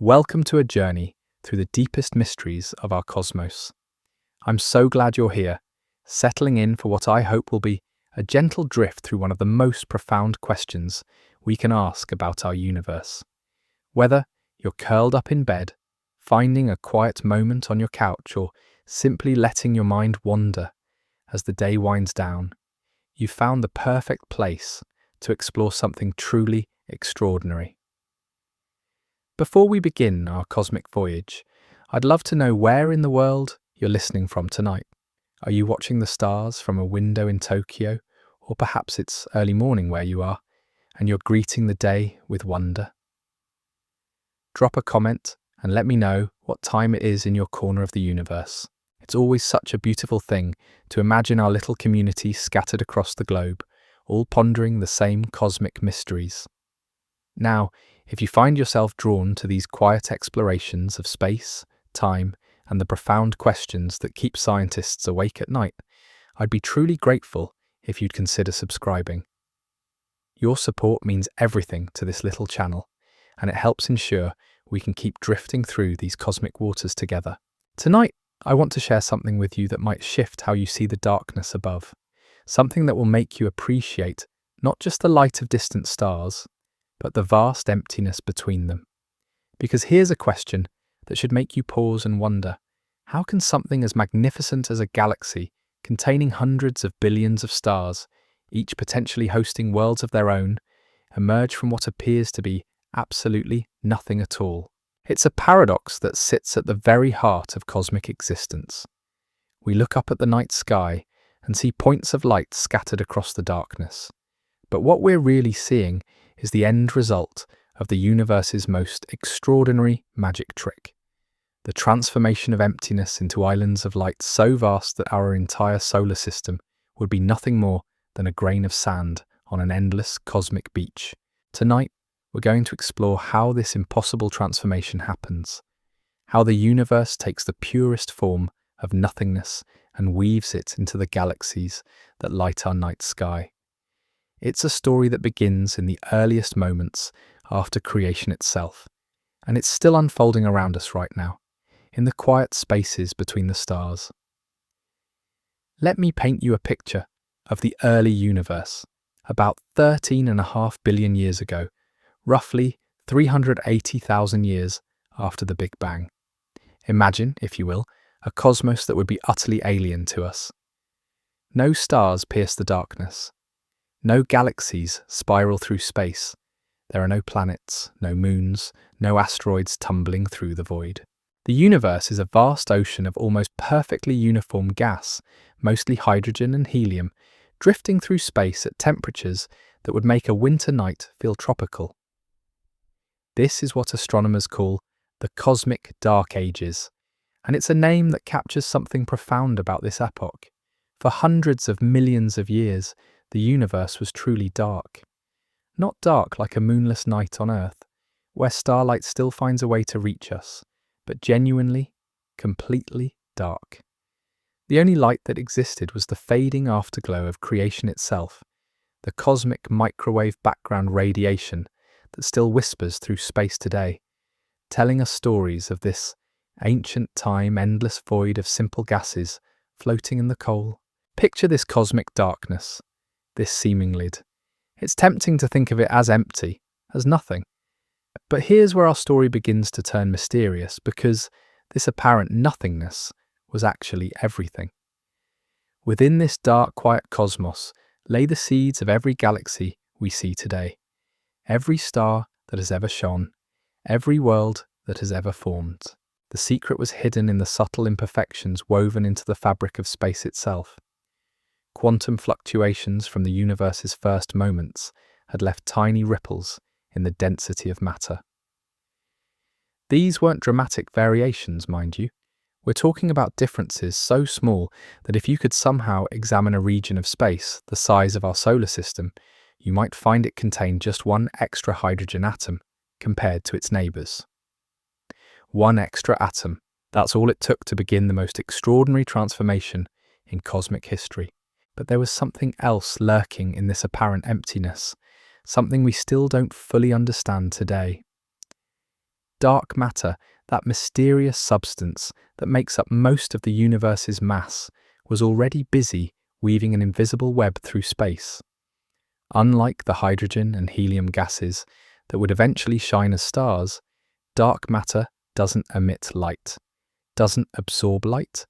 Welcome to a journey through the deepest mysteries of our cosmos. I'm so glad you're here, settling in for what I hope will be a gentle drift through one of the most profound questions we can ask about our universe. Whether you're curled up in bed, finding a quiet moment on your couch, or simply letting your mind wander as the day winds down, you've found the perfect place to explore something truly extraordinary. Before we begin our cosmic voyage, I'd love to know where in the world you're listening from tonight. Are you watching the stars from a window in Tokyo, or perhaps it's early morning where you are, and you're greeting the day with wonder? Drop a comment and let me know what time it is in your corner of the universe. It's always such a beautiful thing to imagine our little community scattered across the globe, all pondering the same cosmic mysteries. Now, if you find yourself drawn to these quiet explorations of space, time, and the profound questions that keep scientists awake at night, I'd be truly grateful if you'd consider subscribing. Your support means everything to this little channel, and it helps ensure we can keep drifting through these cosmic waters together. Tonight, I want to share something with you that might shift how you see the darkness above, something that will make you appreciate not just the light of distant stars, but the vast emptiness between them. Because here's a question that should make you pause and wonder: how can something as magnificent as a galaxy, containing hundreds of billions of stars, each potentially hosting worlds of their own, emerge from what appears to be absolutely nothing at all? It's a paradox that sits at the very heart of cosmic existence. We look up at the night sky and see points of light scattered across the darkness. But what we're really seeing is the end result of the universe's most extraordinary magic trick: the transformation of emptiness into islands of light so vast that our entire solar system would be nothing more than a grain of sand on an endless cosmic beach. Tonight, we're going to explore how this impossible transformation happens, how the universe takes the purest form of nothingness and weaves it into the galaxies that light our night sky. It's a story that begins in the earliest moments after creation itself, and it's still unfolding around us right now, in the quiet spaces between the stars. Let me paint you a picture of the early universe, about 13.5 billion years ago, roughly 380,000 years after the Big Bang. Imagine, if you will, a cosmos that would be utterly alien to us. No stars pierce the darkness. No galaxies spiral through space. There are no planets, no moons, no asteroids tumbling through the void. The universe is a vast ocean of almost perfectly uniform gas, mostly hydrogen and helium, drifting through space at temperatures that would make a winter night feel tropical. This is what astronomers call the cosmic dark ages, and it's a name that captures something profound about this epoch. For hundreds of millions of years, the universe was truly dark. Not dark like a moonless night on Earth, where starlight still finds a way to reach us, but genuinely, completely dark. The only light that existed was the fading afterglow of creation itself, the cosmic microwave background radiation that still whispers through space today, telling us stories of this ancient time endless void of simple gases floating in the coal. Picture this cosmic darkness, this seeming lid. It's tempting to think of it as empty, as nothing. But here's where our story begins to turn mysterious, because this apparent nothingness was actually everything. Within this dark, quiet cosmos lay the seeds of every galaxy we see today, every star that has ever shone, every world that has ever formed. The secret was hidden in the subtle imperfections woven into the fabric of space itself. Quantum fluctuations from the universe's first moments had left tiny ripples in the density of matter. These weren't dramatic variations, mind you. We're talking about differences so small that if you could somehow examine a region of space the size of our solar system, you might find it contained just one extra hydrogen atom compared to its neighbours. One extra atom. That's all it took to begin the most extraordinary transformation in cosmic history. But there was something else lurking in this apparent emptiness, something we still don't fully understand today. dark matter, that mysterious substance that makes up most of the universe's mass, was already busy weaving an invisible web through space. Unlike the hydrogen and helium gases that would eventually shine as stars, dark matter doesn't emit light, doesn't absorb light,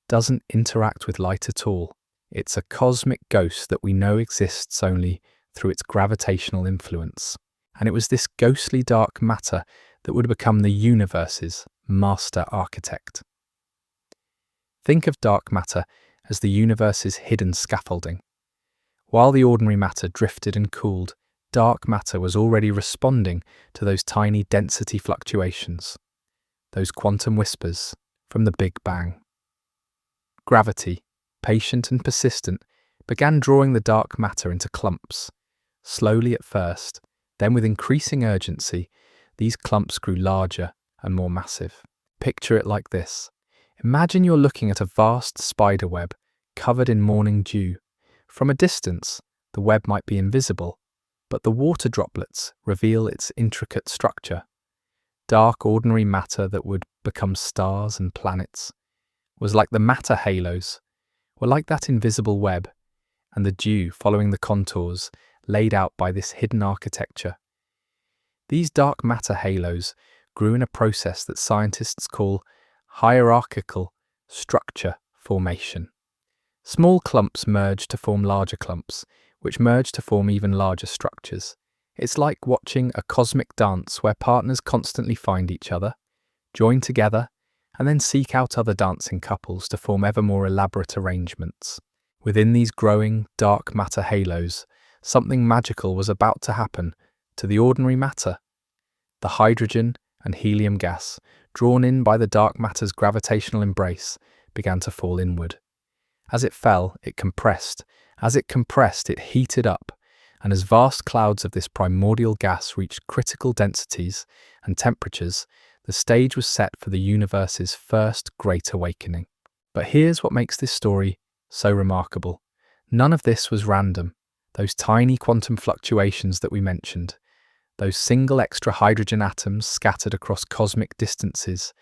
doesn't interact with light at all. It's a cosmic ghost that we know exists only through its gravitational influence. And it was this ghostly dark matter that would become the universe's master architect. Think of dark matter as the universe's hidden scaffolding. While the ordinary matter drifted and cooled, dark matter was already responding to those tiny density fluctuations, those quantum whispers from the Big Bang. Gravity, patient and persistent, began drawing the dark matter into clumps. Slowly at first, then with increasing urgency, these clumps grew larger and more massive. Picture it like this. Imagine you're looking at a vast spider web covered in morning dew. From a distance, the web might be invisible, but the water droplets reveal its intricate structure. Dark, ordinary matter that would become stars and planets was like the matter halos, were like that invisible web, and the dew following the contours laid out by this hidden architecture. These dark matter halos grew in a process that scientists call hierarchical structure formation. Small clumps merge to form larger clumps, which merge to form even larger structures. It's like watching a cosmic dance where partners constantly find each other, join together, and then seek out other dancing couples to form ever more elaborate arrangements. Within these growing dark matter halos, something magical was about to happen to the ordinary matter. The hydrogen and helium gas, drawn in by the dark matter's gravitational embrace, began to fall inward. As it fell, it compressed. As it compressed, it heated up, and as vast clouds of this primordial gas reached critical densities and temperatures, the stage was set for the universe's first great awakening. But here's what makes this story so remarkable. None of this was random. Those tiny quantum fluctuations that we mentioned, those single extra hydrogen atoms scattered across cosmic distances,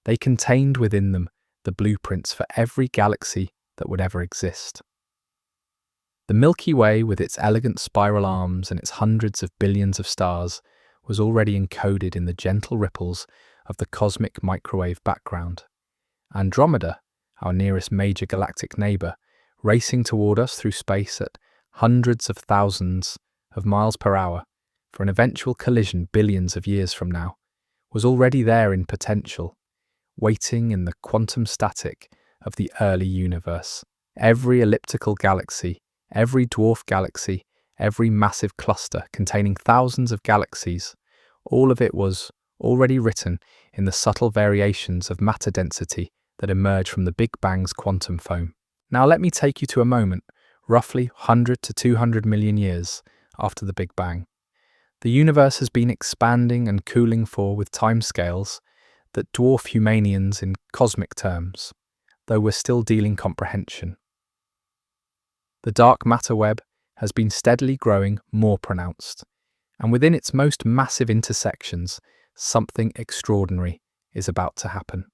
they contained within them the blueprints for every galaxy that would ever exist. The Milky Way, with its elegant spiral arms and its hundreds of billions of stars, was already encoded in the gentle ripples of the cosmic microwave background. Andromeda, our nearest major galactic neighbour, racing toward us through space at hundreds of thousands of miles per hour for an eventual collision billions of years from now, was already there in potential, waiting in the quantum static of the early universe. Every elliptical galaxy, every dwarf galaxy, every massive cluster containing thousands of galaxies, all of it was already written in the subtle variations of matter density that emerge from the Big Bang's quantum foam. Now let me take you to a moment, roughly 100 to 200 million years after the Big Bang. The universe has been expanding and cooling with timescales that dwarf Humanians in cosmic terms, though we're still dealing comprehension. The dark matter web has been steadily growing more pronounced, and within its most massive intersections, something extraordinary is about to happen.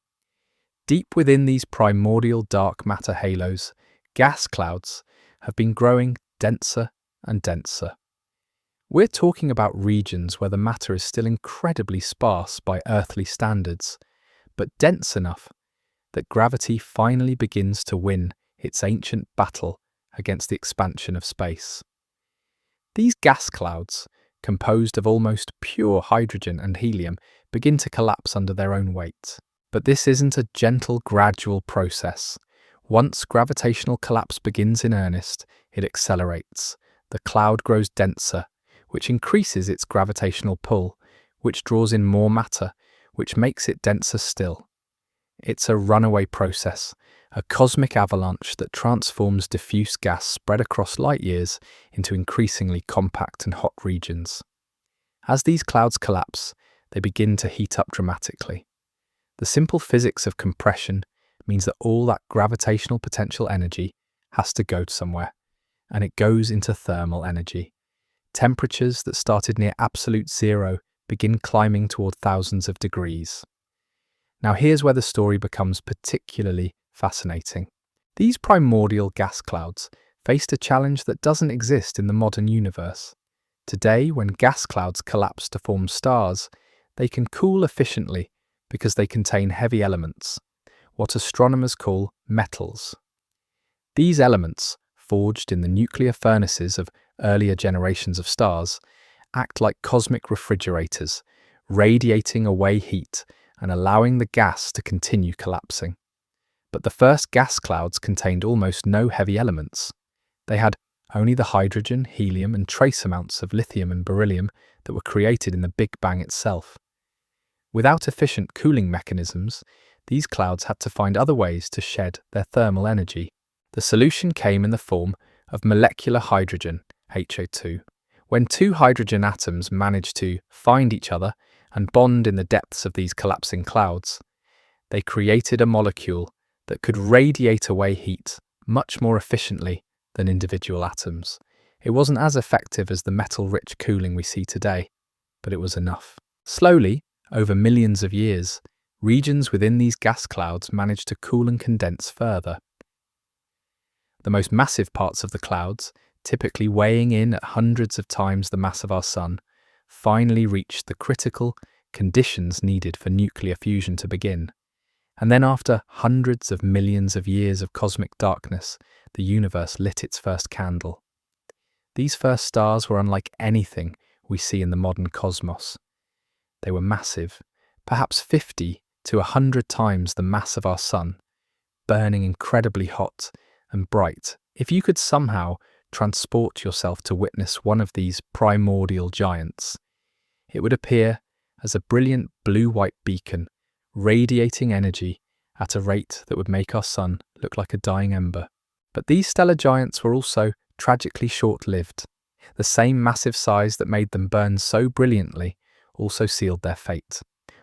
Deep within these primordial dark matter halos, gas clouds have been growing denser and denser. We're talking about regions where the matter is still incredibly sparse by earthly standards, but dense enough that gravity finally begins to win its ancient battle against the expansion of space. These gas clouds, composed of almost pure hydrogen and helium, begin to collapse under their own weight. But this isn't a gentle, gradual process. Once gravitational collapse begins in earnest, it accelerates. The cloud grows denser, which increases its gravitational pull, which draws in more matter, which makes it denser still. It's a runaway process, a cosmic avalanche that transforms diffuse gas spread across light years into increasingly compact and hot regions. As these clouds collapse, they begin to heat up dramatically. The simple physics of compression means that all that gravitational potential energy has to go somewhere, and it goes into thermal energy. Temperatures that started near absolute zero begin climbing toward thousands of degrees. Now here's where the story becomes particularly fascinating. These primordial gas clouds faced a challenge that doesn't exist in the modern universe. Today, when gas clouds collapse to form stars, they can cool efficiently because they contain heavy elements, what astronomers call metals. These elements, forged in the nuclear furnaces of earlier generations of stars, act like cosmic refrigerators, radiating away heat and allowing the gas to continue collapsing. But the first gas clouds contained almost no heavy elements. They had only the hydrogen, helium, and trace amounts of lithium and beryllium that were created in the Big Bang itself. Without efficient cooling mechanisms, these clouds had to find other ways to shed their thermal energy. The solution came in the form of molecular hydrogen, HO2. When two hydrogen atoms managed to find each other and bond in the depths of these collapsing clouds, they created a molecule that could radiate away heat much more efficiently than individual atoms. It wasn't as effective as the metal-rich cooling we see today, but it was enough. Slowly, over millions of years, regions within these gas clouds managed to cool and condense further. The most massive parts of the clouds, typically weighing in at hundreds of times the mass of our Sun, finally reached the critical conditions needed for nuclear fusion to begin. And then after hundreds of millions of years of cosmic darkness, the universe lit its first candle. These first stars were unlike anything we see in the modern cosmos. They were massive, perhaps 50 to 100 times the mass of our Sun, burning incredibly hot and bright. If you could somehow transport yourself to witness one of these primordial giants, it would appear as a brilliant blue-white beacon, radiating energy at a rate that would make our Sun look like a dying ember. But these stellar giants were also tragically short-lived. The same massive size that made them burn so brilliantly also sealed their fate.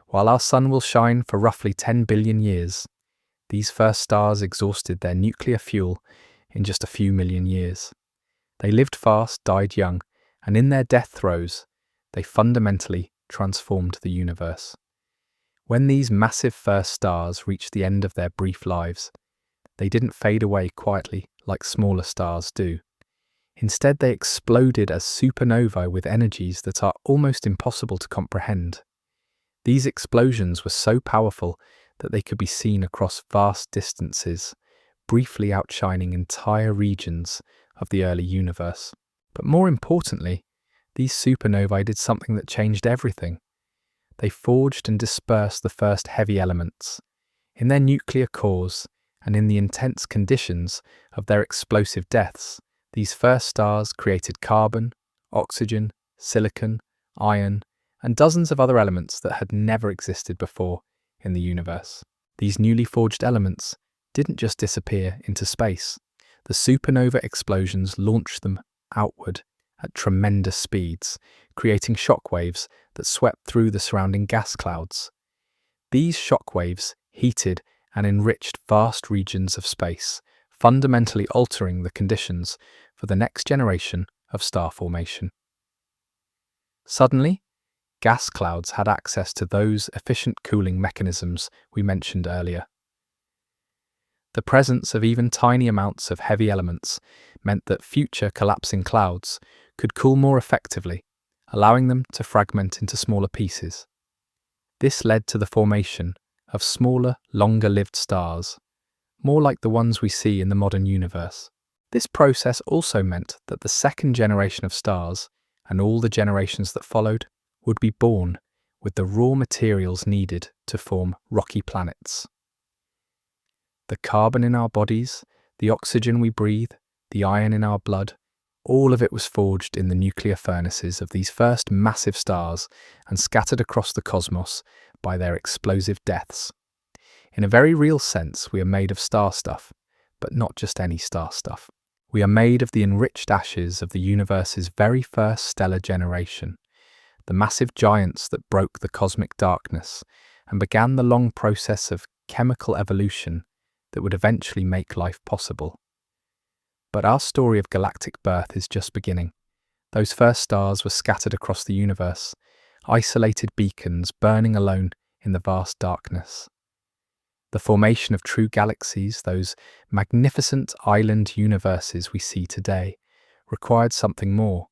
While our Sun will shine for roughly 10 billion years, these first stars exhausted their nuclear fuel in just a few million years. They lived fast, died young, and in their death throes, they fundamentally transformed the universe. When these massive first stars reached the end of their brief lives, they didn't fade away quietly like smaller stars do. Instead, they exploded as supernovae with energies that are almost impossible to comprehend. These explosions were so powerful that they could be seen across vast distances, briefly outshining entire regions of the early universe. But more importantly, these supernovae did something that changed everything. They forged and dispersed the first heavy elements. In their nuclear cores and in the intense conditions of their explosive deaths, these first stars created carbon, oxygen, silicon, iron, and dozens of other elements that had never existed before in the universe. These newly forged elements didn't just disappear into space. The supernova explosions launched them outward at tremendous speeds, creating shockwaves that swept through the surrounding gas clouds. These shockwaves heated and enriched vast regions of space, fundamentally altering the conditions for the next generation of star formation. Suddenly, gas clouds had access to those efficient cooling mechanisms we mentioned earlier. The presence of even tiny amounts of heavy elements meant that future collapsing clouds could cool more effectively, allowing them to fragment into smaller pieces. This led to the formation of smaller, longer-lived stars, more like the ones we see in the modern universe. This process also meant that the second generation of stars, and all the generations that followed, would be born with the raw materials needed to form rocky planets. The carbon in our bodies, the oxygen we breathe, the iron in our blood, all of it was forged in the nuclear furnaces of these first massive stars and scattered across the cosmos by their explosive deaths. In a very real sense, we are made of star stuff, but not just any star stuff. We are made of the enriched ashes of the universe's very first stellar generation, the massive giants that broke the cosmic darkness and began the long process of chemical evolution that would eventually make life possible. But our story of galactic birth is just beginning. Those first stars were scattered across the universe, isolated beacons burning alone in the vast darkness. The formation of true galaxies, those magnificent island universes we see today, required something more.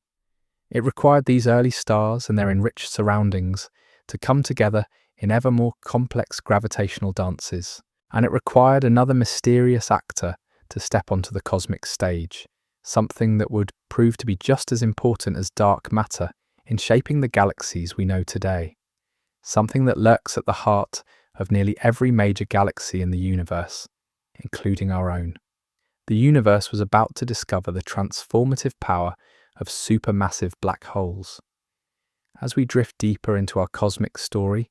It required these early stars and their enriched surroundings to come together in ever more complex gravitational dances, and it required another mysterious actor to step onto the cosmic stage, something that would prove to be just as important as dark matter in shaping the galaxies we know today, something that lurks at the heart of nearly every major galaxy in the universe, including our own. The universe was about to discover the transformative power of supermassive black holes. As we drift deeper into our cosmic story,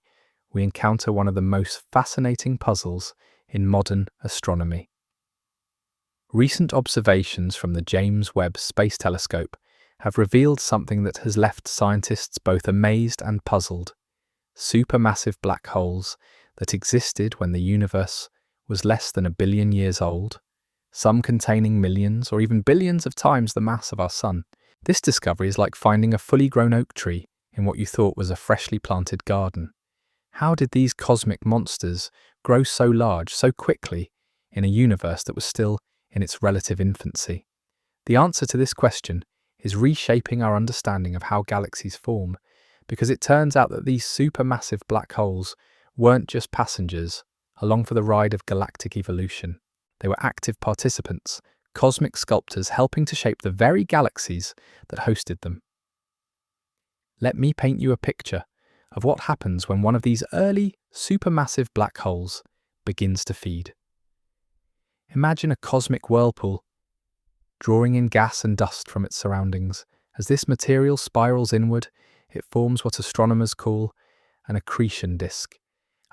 we encounter one of the most fascinating puzzles in modern astronomy. Recent observations from the James Webb Space Telescope have revealed something that has left scientists both amazed and puzzled: supermassive black holes that existed when the universe was less than 1 billion years old, some containing millions or even billions of times the mass of our Sun. This discovery is like finding a fully grown oak tree in what you thought was a freshly planted garden. How did these cosmic monsters grow so large so quickly in a universe that was still in its relative infancy? The answer to this question is reshaping our understanding of how galaxies form, because it turns out that these supermassive black holes weren't just passengers along for the ride of galactic evolution. They were active participants, cosmic sculptors helping to shape the very galaxies that hosted them. Let me paint you a picture of what happens when one of these early supermassive black holes begins to feed. Imagine a cosmic whirlpool drawing in gas and dust from its surroundings. As this material spirals inward, it forms what astronomers call an accretion disk,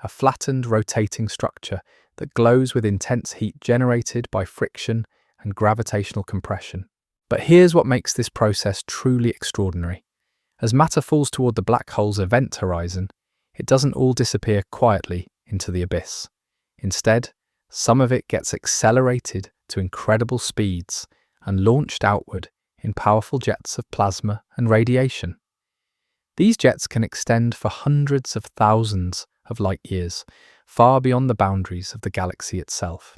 a flattened, rotating structure that glows with intense heat generated by friction and gravitational compression. But here's what makes this process truly extraordinary. As matter falls toward the black hole's event horizon, it doesn't all disappear quietly into the abyss. Instead, some of it gets accelerated to incredible speeds and launched outward in powerful jets of plasma and radiation. These jets can extend for hundreds of thousands of light years, far beyond the boundaries of the galaxy itself.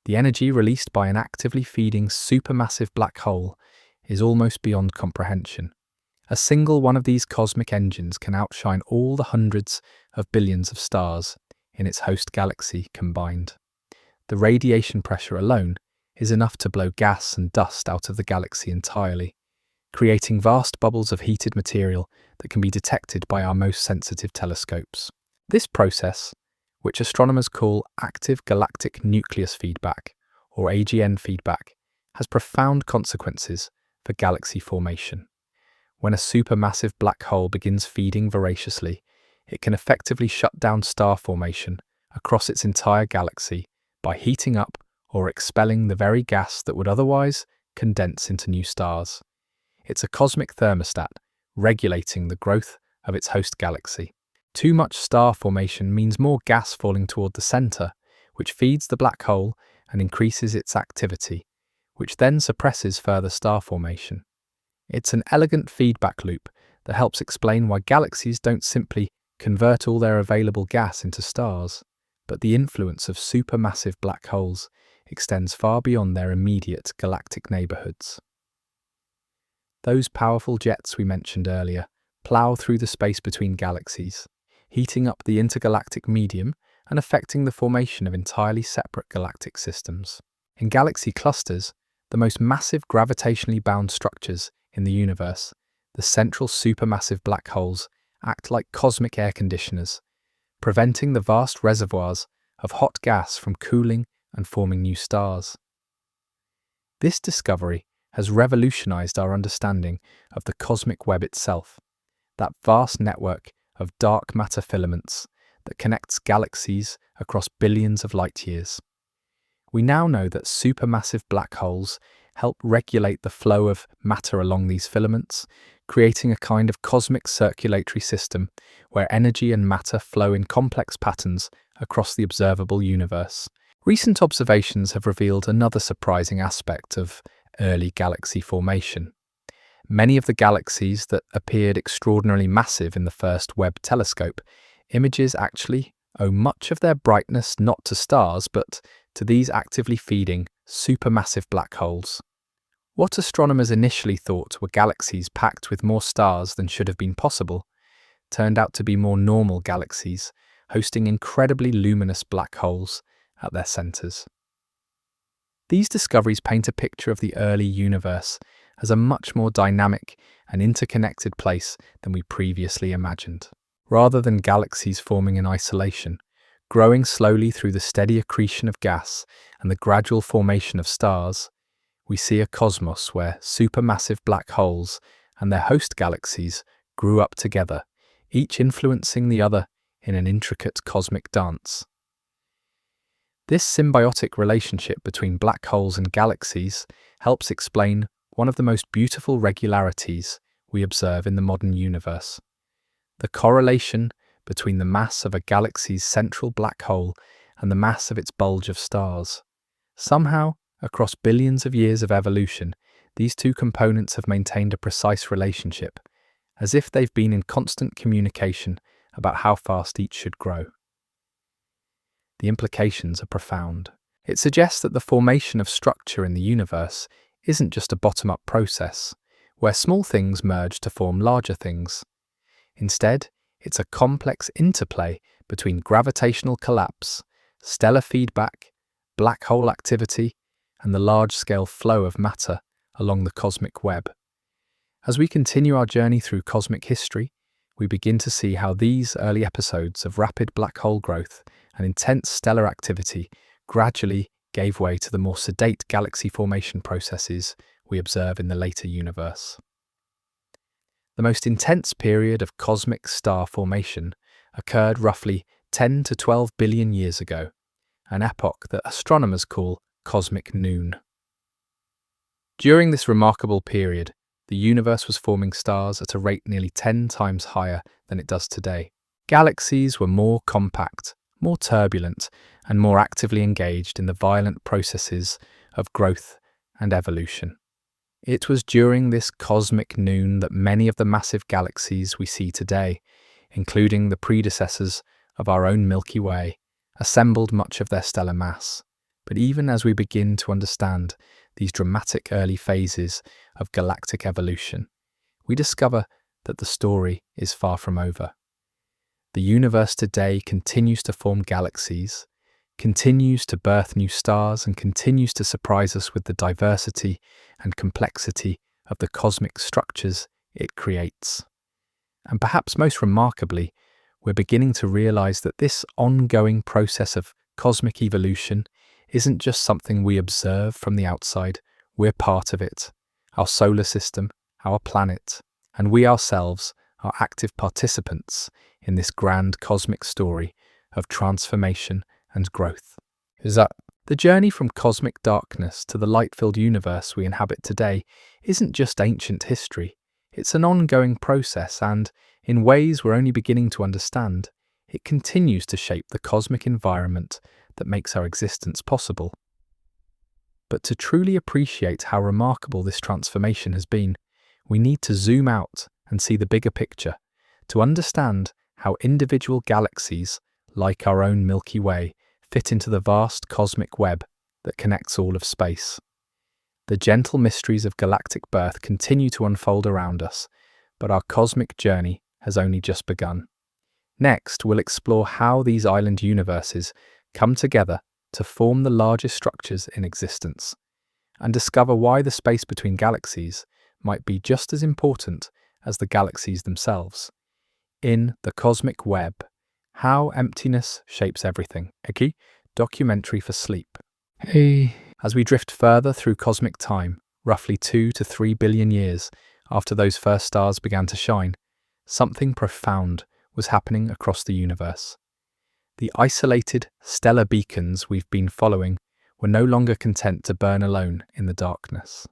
The energy released by an actively feeding supermassive black hole is almost beyond comprehension. A single one of these cosmic engines can outshine all the hundreds of billions of stars in its host galaxy combined. The radiation pressure alone is enough to blow gas and dust out of the galaxy entirely, creating vast bubbles of heated material that can be detected by our most sensitive telescopes. This process, which astronomers call active galactic nucleus feedback, or AGN feedback, has profound consequences for galaxy formation. When a supermassive black hole begins feeding voraciously, it can effectively shut down star formation across its entire galaxy by heating up or expelling the very gas that would otherwise condense into new stars. It's a cosmic thermostat regulating the growth of its host galaxy. Too much star formation means more gas falling toward the center, which feeds the black hole and increases its activity, which then suppresses further star formation. It's an elegant feedback loop that helps explain why galaxies don't simply convert all their available gas into stars, but the influence of supermassive black holes extends far beyond their immediate galactic neighborhoods. Those powerful jets we mentioned earlier plow through the space between galaxies, heating up the intergalactic medium and affecting the formation of entirely separate galactic systems. In galaxy clusters, the most massive gravitationally bound structures in the universe, the central supermassive black holes act like cosmic air conditioners, preventing the vast reservoirs of hot gas from cooling and forming new stars. This discovery has revolutionized our understanding of the cosmic web itself, that vast network of dark matter filaments that connects galaxies across billions of light years. We now know that supermassive black holes help regulate the flow of matter along these filaments, creating a kind of cosmic circulatory system where energy and matter flow in complex patterns across the observable universe. Recent observations have revealed another surprising aspect of early galaxy formation. Many of the galaxies that appeared extraordinarily massive in the first Webb telescope images actually owe much of their brightness not to stars but to these actively feeding supermassive black holes. What astronomers initially thought were galaxies packed with more stars than should have been possible turned out to be more normal galaxies hosting incredibly luminous black holes at their centers. These discoveries paint a picture of the early universe as a much more dynamic and interconnected place than we previously imagined. Rather than galaxies forming in isolation, growing slowly through the steady accretion of gas and the gradual formation of stars, we see a cosmos where supermassive black holes and their host galaxies grew up together, each influencing the other in an intricate cosmic dance. This symbiotic relationship between black holes and galaxies helps explain one of the most beautiful regularities we observe in the modern universe: the correlation between the mass of a galaxy's central black hole and the mass of its bulge of stars. Somehow, across billions of years of evolution, these two components have maintained a precise relationship, as if they've been in constant communication about how fast each should grow. The implications are profound. It suggests that the formation of structure in the universe isn't just a bottom-up process, where small things merge to form larger things. Instead, it's a complex interplay between gravitational collapse, stellar feedback, black hole activity, and the large-scale flow of matter along the cosmic web. As we continue our journey through cosmic history, we begin to see how these early episodes of rapid black hole growth and intense stellar activity gradually gave way to the more sedate galaxy formation processes we observe in the later universe. The most intense period of cosmic star formation occurred roughly 10 to 12 billion years ago, an epoch that astronomers call cosmic noon. During this remarkable period, the universe was forming stars at a rate nearly 10 times higher than it does today. Galaxies were more compact, more turbulent, and more actively engaged in the violent processes of growth and evolution. It was during this cosmic noon that many of the massive galaxies we see today, including the predecessors of our own Milky Way, assembled much of their stellar mass. But even as we begin to understand these dramatic early phases of galactic evolution, we discover that the story is far from over. The universe today continues to form galaxies, continues to birth new stars, and continues to surprise us with the diversity and complexity of the cosmic structures it creates. And perhaps most remarkably, we're beginning to realize that this ongoing process of cosmic evolution isn't just something we observe from the outside. We're part of it. Our solar system, our planet, and we ourselves are active participants in this grand cosmic story of transformation and growth. The journey from cosmic darkness to the light-filled universe we inhabit today isn't just ancient history. It's an ongoing process and, in ways we're only beginning to understand, it continues to shape the cosmic environment that makes our existence possible. But to truly appreciate how remarkable this transformation has been, we need to zoom out and see the bigger picture, to understand how individual galaxies, like our own Milky Way, fit into the vast cosmic web that connects all of space. The gentle mysteries of galactic birth continue to unfold around us, but our cosmic journey has only just begun. Next, we'll explore how these island universes come together to form the largest structures in existence, and discover why the space between galaxies might be just as important as the galaxies themselves. In The Cosmic Web, How Emptiness Shapes Everything, a key documentary for sleep. As we drift further through cosmic time, roughly 2 to 3 billion years after those first stars began to shine, something profound was happening across the universe. The isolated stellar beacons we've been following were no longer content to burn alone in the darkness.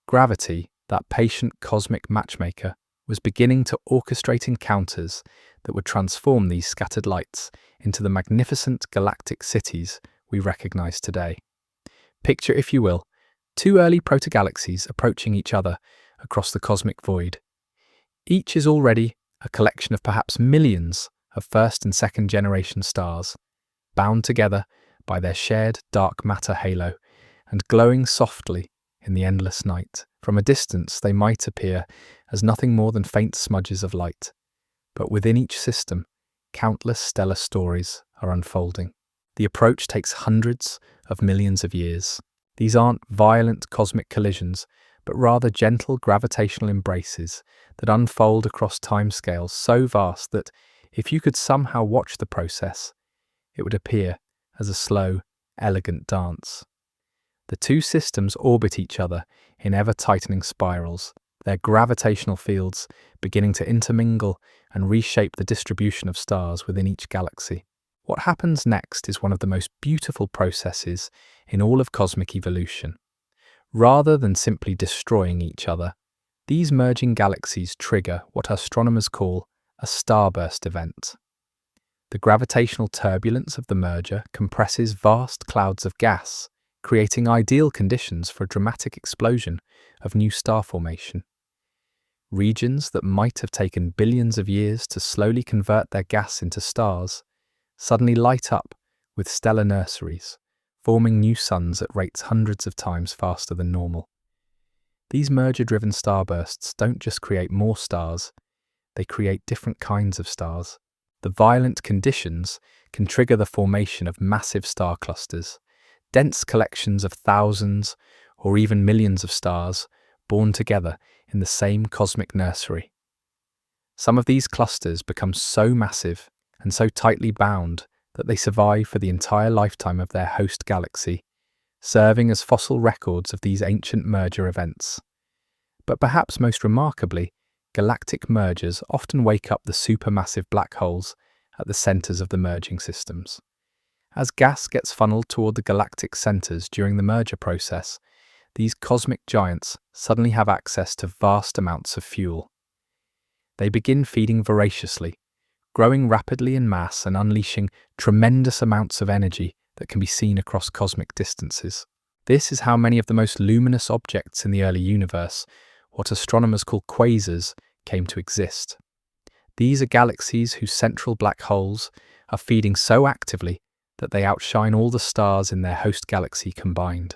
Gravity, that patient cosmic matchmaker, was beginning to orchestrate encounters that would transform these scattered lights into the magnificent galactic cities we recognize today. Picture, if you will, Two early protogalaxies approaching each other across the cosmic void. Each is already a collection of perhaps millions of first and second generation stars, bound together by their shared dark matter halo and glowing softly in the endless night. From a distance, they might appear as nothing more than faint smudges of light, but within each system, countless stellar stories are unfolding. The approach takes hundreds of millions of years. These aren't violent cosmic collisions, but rather gentle gravitational embraces that unfold across timescales so vast that, if you could somehow watch the process, it would appear as a slow, elegant dance. The two systems orbit each other in ever-tightening spirals, their gravitational fields beginning to intermingle and reshape the distribution of stars within each galaxy. What happens next is one of the most beautiful processes in all of cosmic evolution. Rather than simply destroying each other, these merging galaxies trigger what astronomers call a starburst event. The gravitational turbulence of the merger compresses vast clouds of gas, creating ideal conditions for a dramatic explosion of new star formation. Regions that might have taken billions of years to slowly convert their gas into stars suddenly light up with stellar nurseries, forming new suns at rates hundreds of times faster than normal. These merger-driven starbursts don't just create more stars, they create different kinds of stars. The violent conditions can trigger the formation of massive star clusters, dense collections of thousands or even millions of stars born together in the same cosmic nursery. Some of these clusters become so massive and so tightly bound that they survive for the entire lifetime of their host galaxy, serving as fossil records of these ancient merger events. But perhaps most remarkably, galactic mergers often wake up the supermassive black holes at the centers of the merging systems. As gas gets funneled toward the galactic centers during the merger process, these cosmic giants suddenly have access to vast amounts of fuel. They begin feeding voraciously, growing rapidly in mass and unleashing tremendous amounts of energy that can be seen across cosmic distances. This is how many of the most luminous objects in the early universe, what astronomers call quasars, came to exist. These are galaxies whose central black holes are feeding so actively that they outshine all the stars in their host galaxy combined.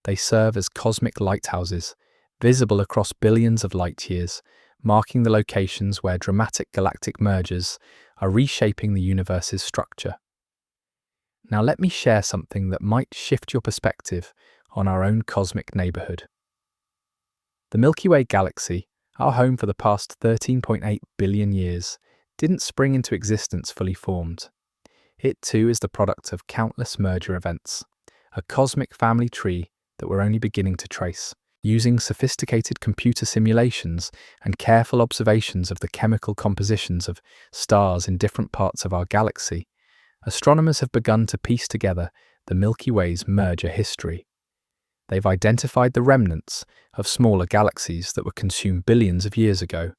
They serve as cosmic lighthouses, visible across billions of light years, marking the locations where dramatic galactic mergers are reshaping the universe's structure. Now let me share something that might shift your perspective on our own cosmic neighborhood. The Milky Way galaxy, our home for the past 13.8 billion years, didn't spring into existence fully formed. It too is the product of countless merger events, a cosmic family tree that we're only beginning to trace. Using sophisticated computer simulations and careful observations of the chemical compositions of stars in different parts of our galaxy, astronomers have begun to piece together the Milky Way's merger history. They've identified the remnants of smaller galaxies that were consumed billions of years ago,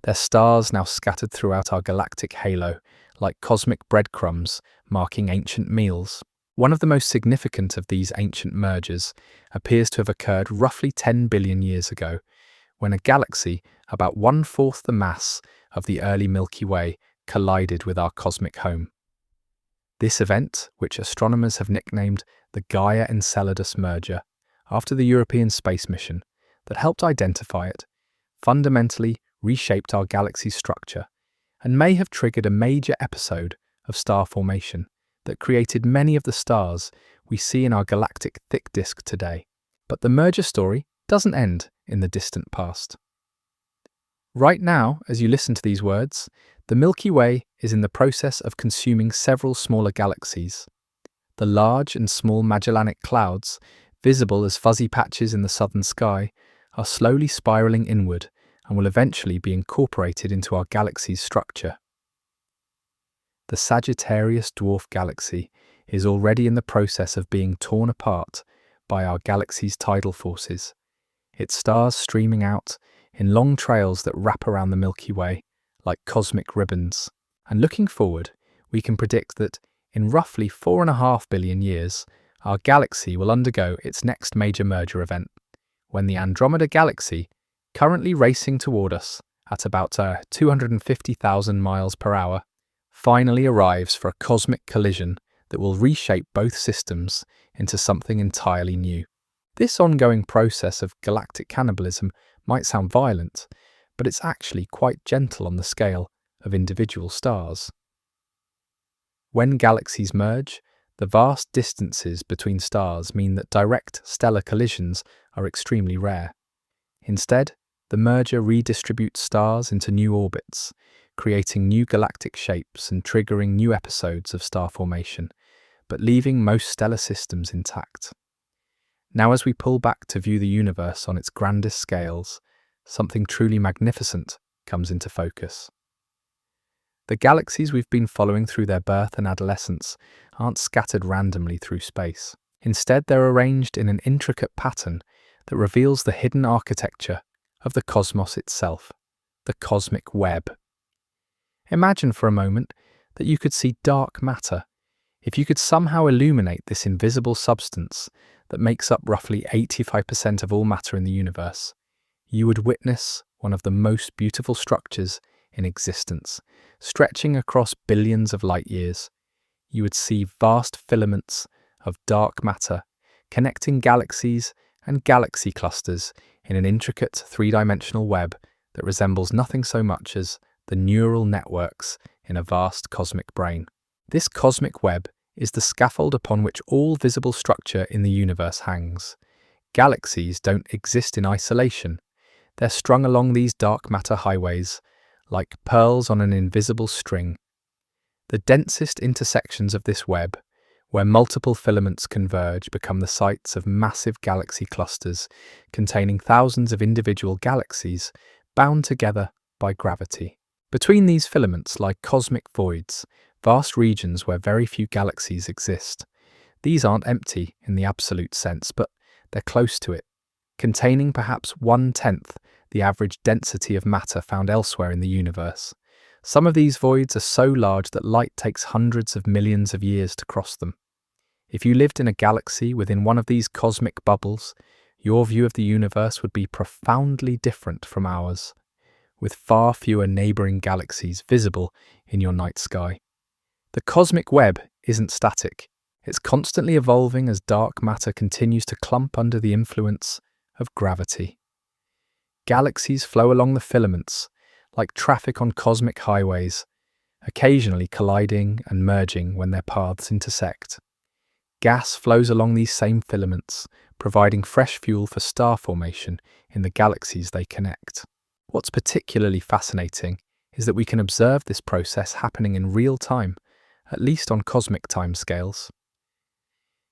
their stars now scattered throughout our galactic halo like cosmic breadcrumbs marking ancient meals. One of the most significant of these ancient mergers appears to have occurred roughly 10 billion years ago, when a galaxy about 1/4 the mass of the early Milky Way collided with our cosmic home. This event, which astronomers have nicknamed the Gaia-Enceladus merger, after the European space mission that helped identify it, fundamentally reshaped our galaxy's structure and may have triggered a major episode of star formation that created many of the stars we see in our galactic thick disk today. But the merger story doesn't end in the distant past. Right now, as you listen to these words, the Milky Way is in the process of consuming several smaller galaxies. The large and small Magellanic Clouds, visible as fuzzy patches in the southern sky, are slowly spiraling inward and will eventually be incorporated into our galaxy's structure. The Sagittarius dwarf galaxy is already in the process of being torn apart by our galaxy's tidal forces, its stars streaming out in long trails that wrap around the Milky Way like cosmic ribbons. And looking forward, we can predict that in roughly 4.5 billion years, our galaxy will undergo its next major merger event, when the Andromeda Galaxy, currently racing toward us at about 250,000 miles per hour, finally arrives for a cosmic collision that will reshape both systems into something entirely new. This ongoing process of galactic cannibalism might sound violent, but it's actually quite gentle on the scale of individual stars. When galaxies merge, the vast distances between stars mean that direct stellar collisions are extremely rare. Instead, the merger redistributes stars into new orbits, creating new galactic shapes and triggering new episodes of star formation, but leaving most stellar systems intact. Now, as we pull back to view the universe on its grandest scales, something truly magnificent comes into focus. The galaxies we've been following through their birth and adolescence aren't scattered randomly through space. Instead, they're arranged in an intricate pattern that reveals the hidden architecture of the cosmos itself, the cosmic web. Imagine for a moment that you could see dark matter. If you could somehow illuminate this invisible substance that makes up roughly 85% of all matter in the universe, you would witness one of the most beautiful structures in existence, stretching across billions of light years. You would see vast filaments of dark matter connecting galaxies and galaxy clusters in an intricate three-dimensional web that resembles nothing so much as the neural networks in a vast cosmic brain. This cosmic web is the scaffold upon which all visible structure in the universe hangs. Galaxies don't exist in isolation. They're strung along these dark matter highways, like pearls on an invisible string. The densest intersections of this web, where multiple filaments converge, become the sites of massive galaxy clusters containing thousands of individual galaxies bound together by gravity. Between these filaments lie cosmic voids, vast regions where very few galaxies exist. These aren't empty in the absolute sense, but they're close to it, containing perhaps 1/10 the average density of matter found elsewhere in the universe. Some of these voids are so large that light takes hundreds of millions of years to cross them. If you lived in a galaxy within one of these cosmic bubbles, your view of the universe would be profoundly different from ours, with far fewer neighbouring galaxies visible in your night sky. The cosmic web isn't static. It's constantly evolving as dark matter continues to clump under the influence of gravity. Galaxies flow along the filaments, like traffic on cosmic highways, occasionally colliding and merging when their paths intersect. Gas flows along these same filaments, providing fresh fuel for star formation in the galaxies they connect. What's particularly fascinating is that we can observe this process happening in real time, at least on cosmic timescales.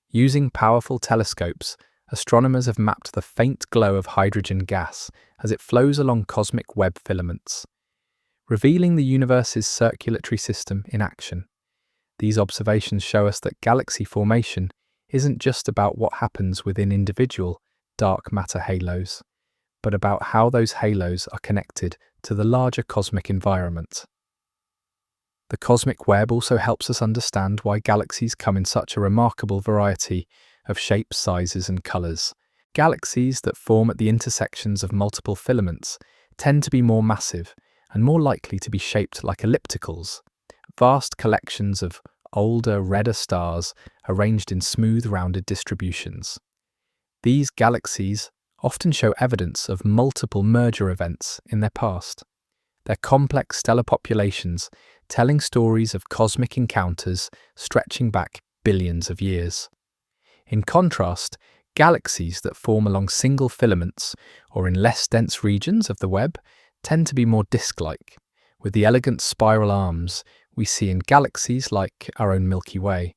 Using powerful telescopes, astronomers have mapped the faint glow of hydrogen gas as it flows along cosmic web filaments, revealing the universe's circulatory system in action. These observations show us that galaxy formation isn't just about what happens within individual dark matter halos, but about how those halos are connected to the larger cosmic environment. The cosmic web also helps us understand why galaxies come in such a remarkable variety of shapes, sizes, and colours. Galaxies that form at the intersections of multiple filaments tend to be more massive and more likely to be shaped like ellipticals, vast collections of older, redder stars arranged in smooth, rounded distributions. These galaxies often show evidence of multiple merger events in their past. They're complex stellar populations telling stories of cosmic encounters stretching back billions of years. In contrast, galaxies that form along single filaments or in less dense regions of the web tend to be more disk-like, with the elegant spiral arms we see in galaxies like our own Milky Way.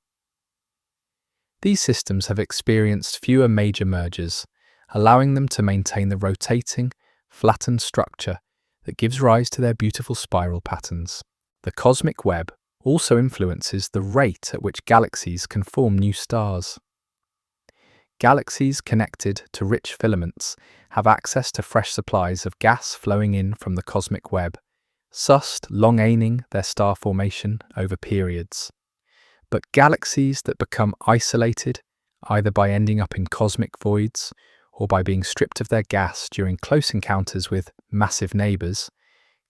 These systems have experienced fewer major mergers, allowing them to maintain the rotating, flattened structure that gives rise to their beautiful spiral patterns. The cosmic web also influences the rate at which galaxies can form new stars. Galaxies connected to rich filaments have access to fresh supplies of gas flowing in from the cosmic web, thus elongating their star formation over periods. But galaxies that become isolated, either by ending up in cosmic voids or by being stripped of their gas during close encounters with massive neighbours,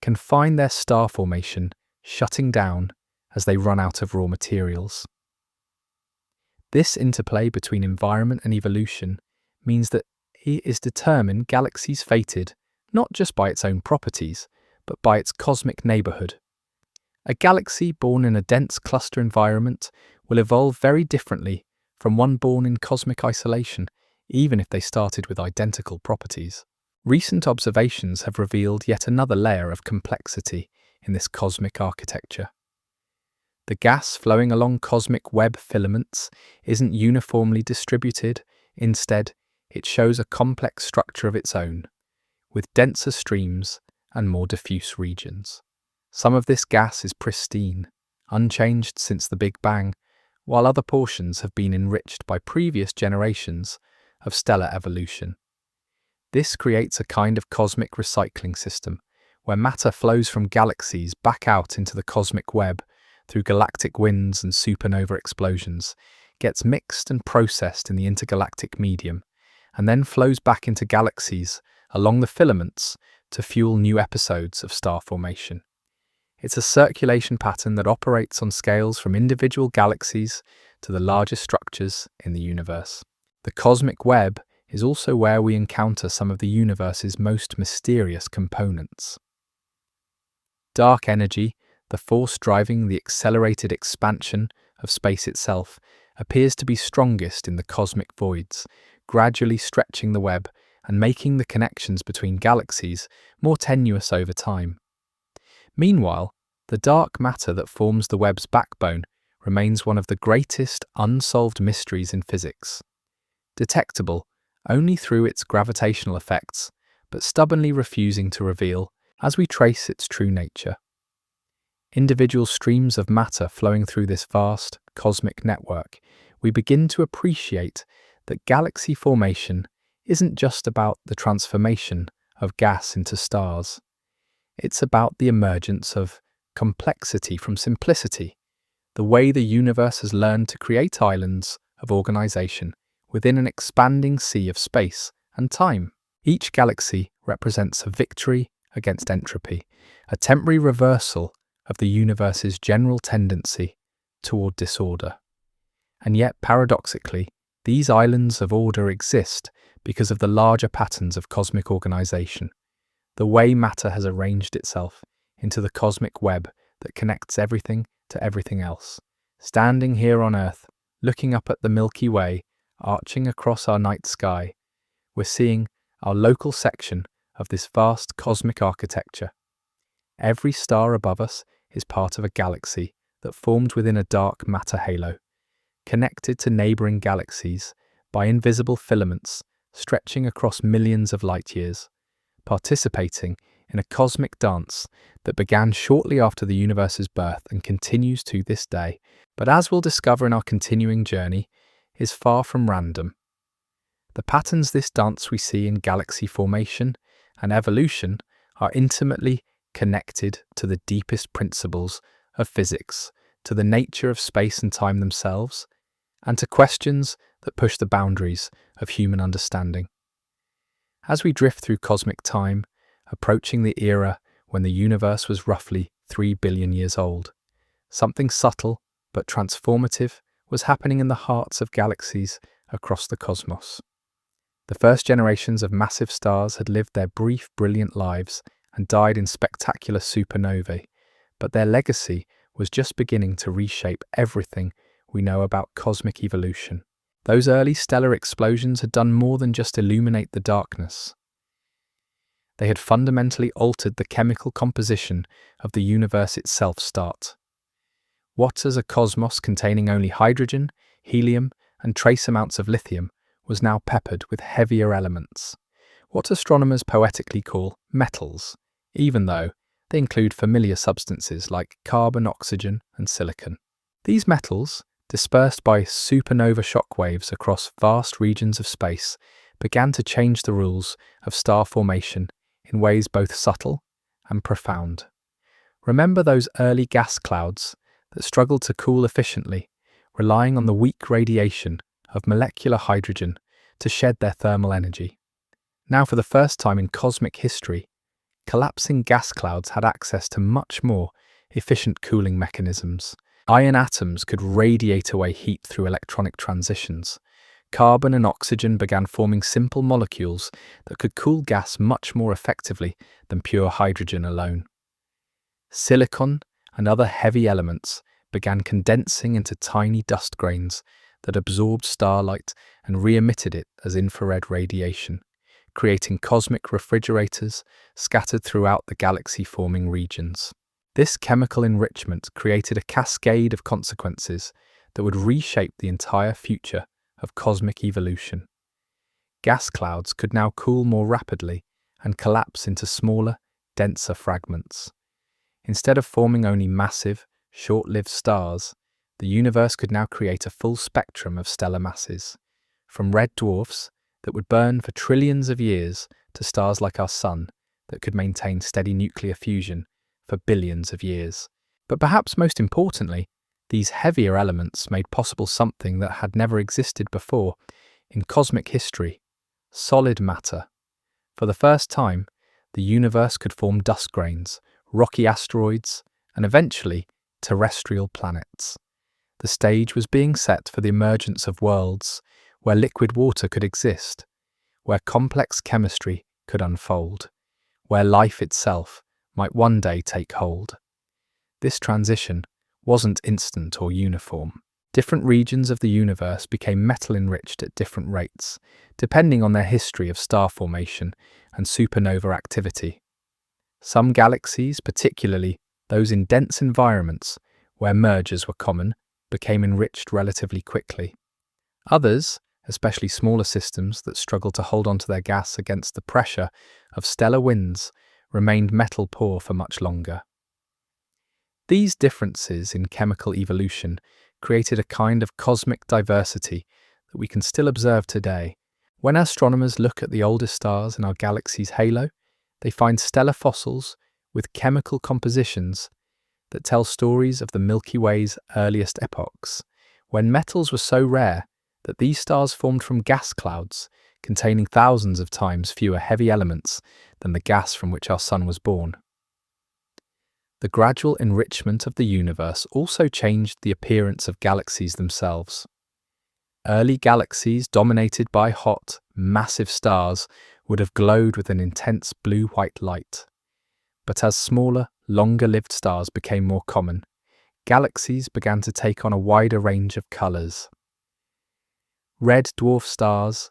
can find their star formation shutting down as they run out of raw materials. This interplay between environment and evolution means that it is determined Galaxies fated not just by its own properties, but by its cosmic neighbourhood. A galaxy born in a dense cluster environment will evolve very differently from one born in cosmic isolation, even if they started with identical properties. Recent observations have revealed yet another layer of complexity in this cosmic architecture. The gas flowing along cosmic web filaments isn't uniformly distributed. Instead, it shows a complex structure of its own, with denser streams and more diffuse regions. Some of this gas is pristine, unchanged since the Big Bang, while other portions have been enriched by previous generations of stellar evolution. This creates a kind of cosmic recycling system, where matter flows from galaxies back out into the cosmic web through galactic winds and supernova explosions, gets mixed and processed in the intergalactic medium, and then flows back into galaxies along the filaments to fuel new episodes of star formation. It's a circulation pattern that operates on scales from individual galaxies to the largest structures in the universe. The cosmic web is also where we encounter some of the universe's most mysterious components. Dark energy, the force driving the accelerated expansion of space itself, appears to be strongest in the cosmic voids, gradually stretching the web and making the connections between galaxies more tenuous over time. Meanwhile, the dark matter that forms the web's backbone remains one of the greatest unsolved mysteries in physics. Detectable only through its gravitational effects, but stubbornly refusing to reveal as we trace its true nature. Individual streams of matter flowing through this vast cosmic network, we begin to appreciate that galaxy formation isn't just about the transformation of gas into stars. It's about the emergence of complexity from simplicity, the way the universe has learned to create islands of organization within an expanding sea of space and time. Each galaxy represents a victory against entropy, a temporary reversal of the universe's general tendency toward disorder. And yet, paradoxically, these islands of order exist because of the larger patterns of cosmic organization, the way matter has arranged itself into the cosmic web that connects everything to everything else. Standing here on Earth, looking up at the Milky Way, arching across our night sky, we're seeing our local section of this vast cosmic architecture. Every star above us is part of a galaxy that formed within a dark matter halo, connected to neighboring galaxies by invisible filaments stretching across millions of light years, participating in a cosmic dance that began shortly after the universe's birth and continues to this day, but as we'll discover in our continuing journey, is far from random. The patterns this dance we see in galaxy formation and evolution are intimately connected to the deepest principles of physics, to the nature of space and time themselves, and to questions that push the boundaries of human understanding. As we drift through cosmic time, approaching the era when the universe was roughly 3 billion years old, something subtle but transformative was happening in the hearts of galaxies across the cosmos. The first generations of massive stars had lived their brief, brilliant lives and died in spectacular supernovae, but their legacy was just beginning to reshape everything we know about cosmic evolution. Those early stellar explosions had done more than just illuminate the darkness. They had fundamentally altered the chemical composition of the universe itself. What as a cosmos containing only hydrogen, helium, and trace amounts of lithium was now peppered with heavier elements, what astronomers poetically call metals, even though they include familiar substances like carbon, oxygen, and silicon. These metals, dispersed by supernova shockwaves across vast regions of space, began to change the rules of star formation in ways both subtle and profound. Remember those early gas clouds that struggled to cool efficiently, relying on the weak radiation of molecular hydrogen to shed their thermal energy. Now, for the first time in cosmic history, collapsing gas clouds had access to much more efficient cooling mechanisms. Iron atoms could radiate away heat through electronic transitions. Carbon and oxygen began forming simple molecules that could cool gas much more effectively than pure hydrogen alone. Silicon and other heavy elements began condensing into tiny dust grains that absorbed starlight and re-emitted it as infrared radiation, creating cosmic refrigerators scattered throughout the galaxy-forming regions. This chemical enrichment created a cascade of consequences that would reshape the entire future of cosmic evolution. Gas clouds could now cool more rapidly and collapse into smaller, denser fragments. Instead of forming only massive, short-lived stars, the universe could now create a full spectrum of stellar masses, from red dwarfs that would burn for trillions of years to stars like our Sun that could maintain steady nuclear fusion for billions of years. But perhaps most importantly, these heavier elements made possible something that had never existed before in cosmic history: solid matter. For the first time, the universe could form dust grains, rocky asteroids, and eventually terrestrial planets. The stage was being set for the emergence of worlds where liquid water could exist, where complex chemistry could unfold, where life itself might one day take hold. This transition wasn't instant or uniform. Different regions of the universe became metal-enriched at different rates, depending on their history of star formation and supernova activity. Some galaxies, particularly those in dense environments where mergers were common, became enriched relatively quickly. Others, especially smaller systems that struggled to hold onto their gas against the pressure of stellar winds, remained metal poor for much longer. These differences in chemical evolution created a kind of cosmic diversity that we can still observe today. When astronomers look at the oldest stars in our galaxy's halo, they find stellar fossils with chemical compositions that tell stories of the Milky Way's earliest epochs, when metals were so rare that these stars formed from gas clouds containing thousands of times fewer heavy elements than the gas from which our Sun was born. The gradual enrichment of the universe also changed the appearance of galaxies themselves. Early galaxies dominated by hot, massive stars would have glowed with an intense blue-white light. But as smaller, longer-lived stars became more common, galaxies began to take on a wider range of colours. Red dwarf stars,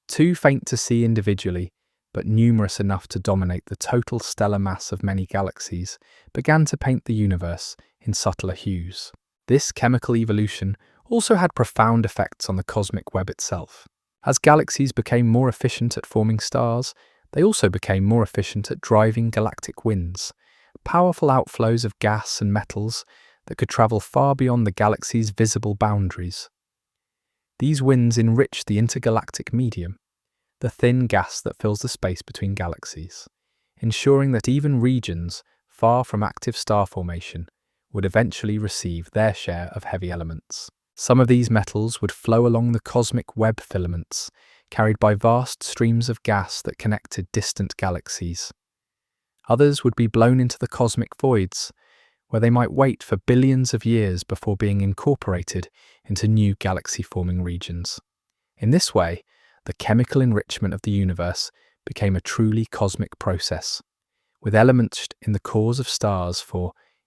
too faint to see individually, but numerous enough to dominate the total stellar mass of many galaxies, began to paint the universe in subtler hues. This chemical evolution also had profound effects on the cosmic web itself. As galaxies became more efficient at forming stars, they also became more efficient at driving galactic winds, powerful outflows of gas and metals that could travel far beyond the galaxy's visible boundaries. These winds enriched the intergalactic medium, the thin gas that fills the space between galaxies, ensuring that even regions far from active star formation would eventually receive their share of heavy elements. Some of these metals would flow along the cosmic web filaments, carried by vast streams of gas that connected distant galaxies. Others would be blown into the cosmic voids, where they might wait for billions of years before being incorporated into new galaxy-forming regions. In this way, the chemical enrichment of the universe became a truly cosmic process, with elements in the cores of stars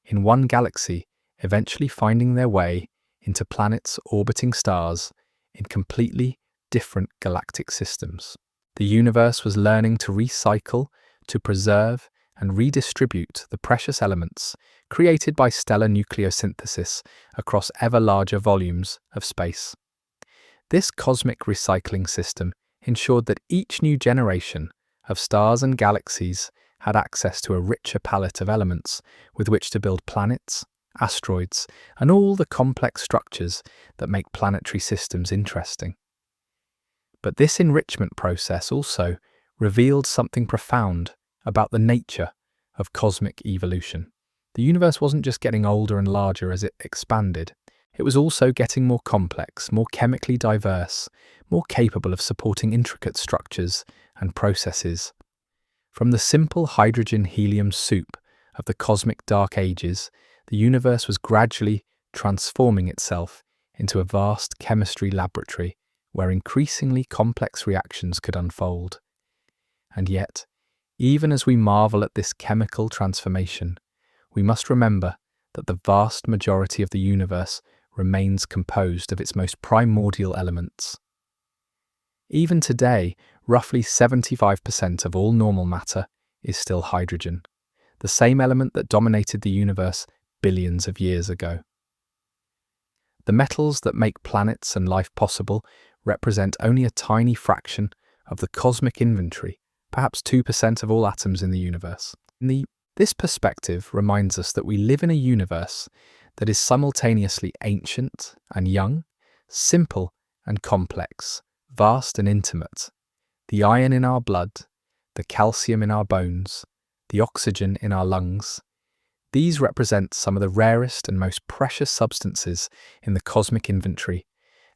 in one galaxy eventually finding their way into planets orbiting stars in completely different galactic systems. The universe was learning to recycle, to preserve, and redistribute the precious elements created by stellar nucleosynthesis across ever larger volumes of space. This cosmic recycling system ensured that each new generation of stars and galaxies had access to a richer palette of elements with which to build planets, asteroids, and all the complex structures that make planetary systems interesting. But this enrichment process also revealed something profound about the nature of cosmic evolution. The universe wasn't just getting older and larger as it expanded, it was also getting more complex, more chemically diverse, more capable of supporting intricate structures and processes. From the simple hydrogen-helium soup of the cosmic dark ages, the universe was gradually transforming itself into a vast chemistry laboratory where increasingly complex reactions could unfold. And yet, even as we marvel at this chemical transformation, we must remember that the vast majority of the universe remains composed of its most primordial elements. Even today, roughly 75% of all normal matter is still hydrogen, the same element that dominated the universe billions of years ago. The metals that make planets and life possible represent only a tiny fraction of the cosmic inventory, perhaps 2% of all atoms in the universe. This perspective reminds us that we live in a universe that is simultaneously ancient and young, simple and complex, vast and intimate. The iron in our blood, the calcium in our bones, the oxygen in our lungs. These represent some of the rarest and most precious substances in the cosmic inventory,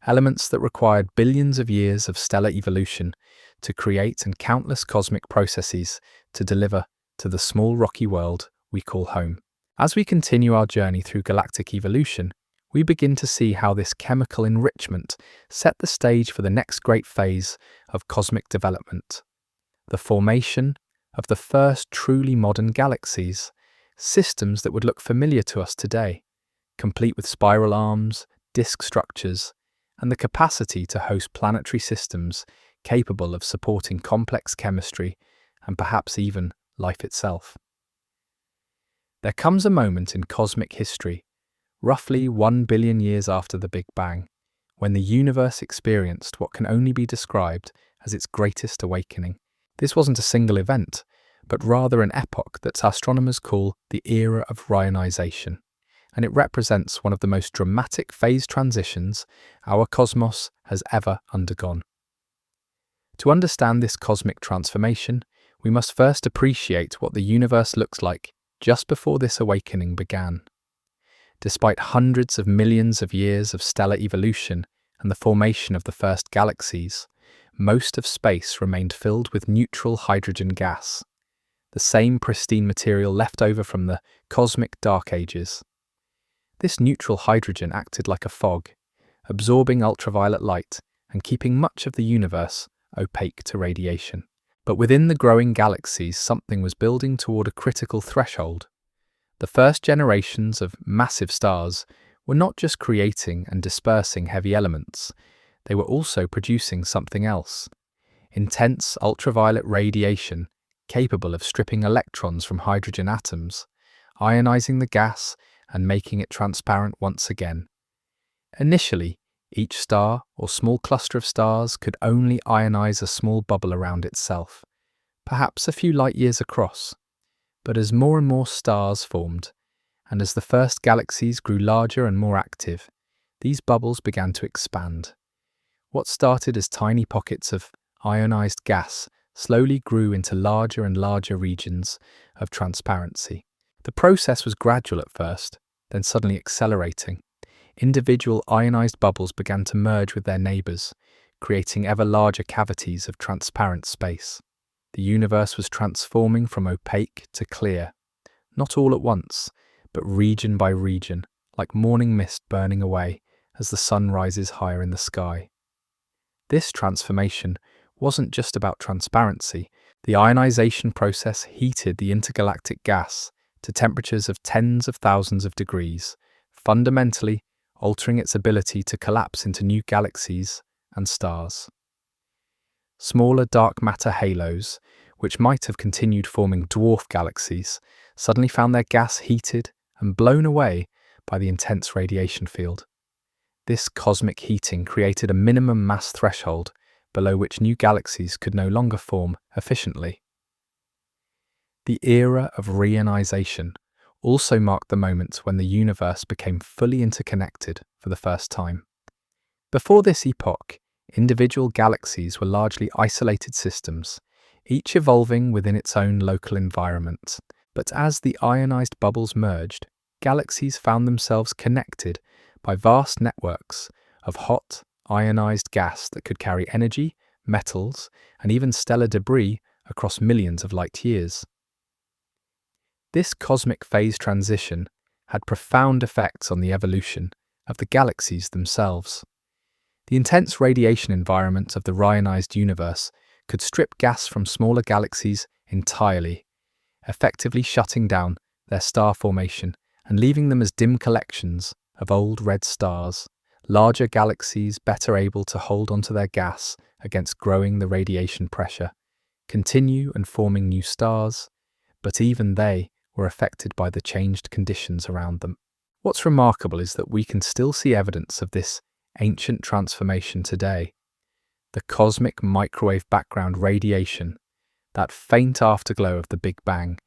elements that required billions of years of stellar evolution to create and countless cosmic processes to deliver to the small rocky world we call home. As we continue our journey through galactic evolution, we begin to see how this chemical enrichment set the stage for the next great phase of cosmic development, the formation of the first truly modern galaxies, systems that would look familiar to us today, complete with spiral arms, disk structures, and the capacity to host planetary systems capable of supporting complex chemistry and perhaps even life itself. There comes a moment in cosmic history, roughly 1 billion years after the Big Bang, when the universe experienced what can only be described as its greatest awakening. This wasn't a single event, but rather an epoch that astronomers call the era of rionization, and it represents one of the most dramatic phase transitions our cosmos has ever undergone. To understand this cosmic transformation, we must first appreciate what the universe looks like just before this awakening began. Despite hundreds of millions of years of stellar evolution and the formation of the first galaxies, most of space remained filled with neutral hydrogen gas, the same pristine material left over from the cosmic dark ages. This neutral hydrogen acted like a fog, absorbing ultraviolet light and keeping much of the universe opaque to radiation. But within the growing galaxies, something was building toward a critical threshold. The first generations of massive stars were not just creating and dispersing heavy elements, they were also producing something else: intense ultraviolet radiation capable of stripping electrons from hydrogen atoms, ionizing the gas and making it transparent once again. Initially, each star or small cluster of stars could only ionize a small bubble around itself, perhaps a few light years across. But as more and more stars formed, and as the first galaxies grew larger and more active, these bubbles began to expand. What started as tiny pockets of ionized gas slowly grew into larger and larger regions of transparency. The process was gradual at first, then suddenly accelerating. Individual ionized bubbles began to merge with their neighbors, creating ever larger cavities of transparent space. The universe was transforming from opaque to clear, not all at once, but region by region, like morning mist burning away as the sun rises higher in the sky. This transformation wasn't just about transparency. The ionization process heated the intergalactic gas to temperatures of tens of thousands of degrees, fundamentally altering its ability to collapse into new galaxies and stars. Smaller dark matter halos, which might have continued forming dwarf galaxies, suddenly found their gas heated and blown away by the intense radiation field. This cosmic heating created a minimum mass threshold below which new galaxies could no longer form efficiently. The era of reionization also marked the moment when the universe became fully interconnected for the first time. Before this epoch, individual galaxies were largely isolated systems, each evolving within its own local environment. But as the ionized bubbles merged, galaxies found themselves connected by vast networks of hot, ionized gas that could carry energy, metals, and even stellar debris across millions of light years. This cosmic phase transition had profound effects on the evolution of the galaxies themselves. The intense radiation environment of the ionized universe could strip gas from smaller galaxies entirely, effectively shutting down their star formation and leaving them as dim collections of old red stars. Larger galaxies, better able to hold onto their gas against growing the radiation pressure, continue and forming new stars, but even they were affected by the changed conditions around them. What's remarkable is that we can still see evidence of this ancient transformation today. The cosmic microwave background radiation, that faint afterglow of the Big Bang,